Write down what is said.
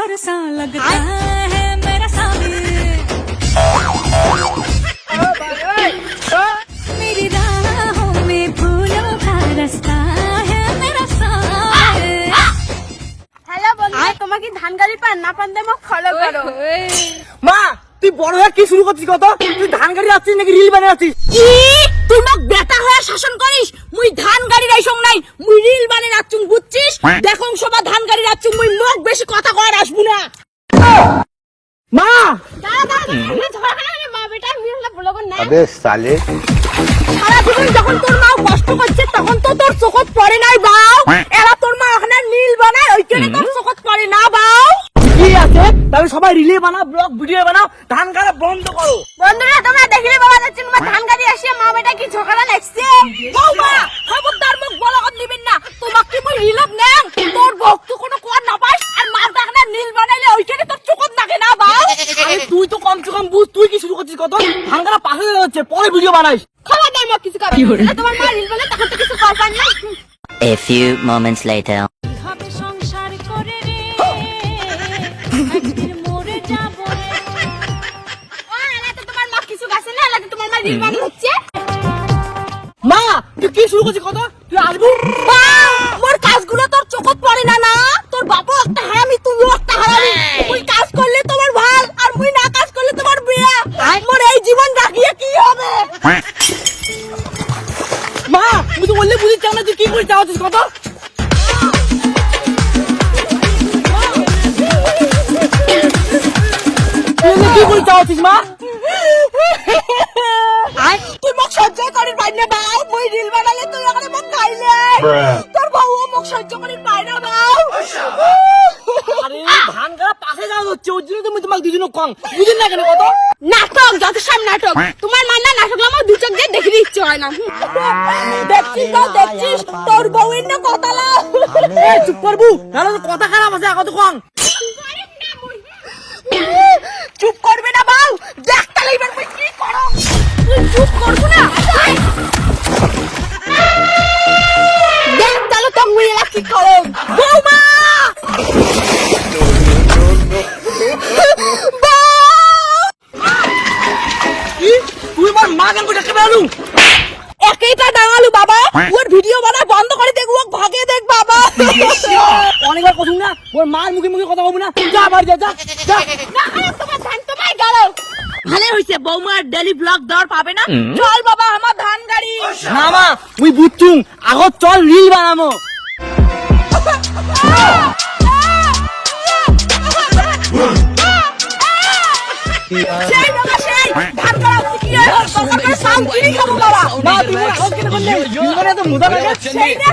और सा लगता है मेरा सामने मेरी राहों में फूलों का रास्ता है मेरा सामने। হ্যালো বন্ধু, তোমার কি ধান গাড়ি পান না পান দেবো ফলো করো। মা তুই বড় হয়ে কি শুরু করছিস? কত তুই ধান গাড়ি যাচ্ছিস নাকি রিল বানাচ্ছিস? কি তুই মোক বেটা হয়ে শাসন করিস? মুই ধান গাড়ি রাইছং নাই, মুই রিল বানে রাখছুং বুঝছিস? দেখং সবা ধান গাড়ি রাখছুং, মুই মোক বেশি কথা কয় আসবু না। মা মা বেটা মিললে বলগো না। अबे साले সারা জীবন যখন তোর মা কষ্ট করছে তখন তো তোর চোখত পড়ে নাই বাউ। এরা তোর মা ওখানে নীল বানায় ওইখানে তোর চোখত পড়ে না বাউ। কি আছে তাহলে সবাই রিলে বানাও, ব্লগ ভিডিও বানাও, ধান গাড়া বন্ধ করো। বন্ধুরা তোমরা দেখলে বাবা যাচ্ছে তোমার ধান গাড়ি আসে মা বেটা কি ঝগড়া লাগছে। বৌমা খবরদার মুখ বলগত নিবেন না, তোমাকে কি মুই রিলত নেন? তোর ভক্ত কোনো কোয়া না পাস আর মা দেখনা নীল বানাইলে ওইখানে তোর চোখত লাগে না বাউ। আরে তুই তো কমসে কম বুঝ, তুই কি শুরু করছিস? কত ধান গাড়া পাশে হচ্ছে, পরে ভিডিও বানাইস। খবরদার মুখ কিছু করবে না, তোমার মা রিল বানাই তখন তো কিছু করবার না। A few moments later. হবে সংসার করে রে একদিন মরে যাব ও এলা তো তোমার মা কিছু গাছে না, এলা তো তোমার মা রিল বানাই হচ্ছে। মা তুই কি শুরু করছিস? কত তুই আসবি? মোর কাজগুলো তোর চোখত পড়ে না না? তোর বাপও একটা হারামি, তুমিও একটা হারামি। মুই কাজ করলে তোমার ভাল আর মুই না কাজ করলে তোমার বিয়া। মোর এই জীবন রাখিয়ে কি হবে? মা তুই তো বললে বুঝিস না, তুই কি করে চাচ্ছিস? কত তুই কি করে চাচ্ছিস মা? তুই মোক সহ্য করির পাই না বাউ। মুই রিল বানালে তুই ওখানে মোক খাইলে। তোর বউও মোক সহ্য করির পাই না বাউ। আরে ধান গাড়া পাশে যাওয়া হচ্ছে, ওর জন্য তুমি তোমাকে দুজনে কম বুঝেন না কেন? কত নাটক যত সব নাটক। তোমার মা না নাটক আমার দু চোখ দিয়ে দেখে ইচ্ছে হয় না। দেখছিস তো দেখছিস তোর বউয়ের না কথা লাও। চুপ করবু, তাহলে তো কথা খারাপ আছে। কত কম চুপ করবে না বাউ। দেখ তাহলে এবার মুই কি করব। তুই চুপ করবো না? দেখ তাহলে তো মুই এলা কি করব। বৌমা কি তুই আমার মা গান করে ডাকতে পারলু? একেইটা ডাঙালু বাবা। ওর ভিডিও বানা বন্ধ করে দেখ, ও ভাগে দেখ বাবা। অনেকবার কথা না, ওর মার মুখে মুখে কথা বলবো না। যা বাড়ি যা, যা যা। না তোমার ধান তোমায় গেল। ভালো হইছে বৌমার ডেলি ব্লগ দেওয়ার পাবে না। চল বাবা আমার ধান গাড়ি। না মা তুই বুঝছুম, আগত চল রিল বানামো। সেই বাবা সেই ধান গাড়া কি হয় তোর সাউন্ড কিনি খাবো বাবা। মা তুই আগত কেন করলে? রিল বানাতে তো মজা লাগে। সেই না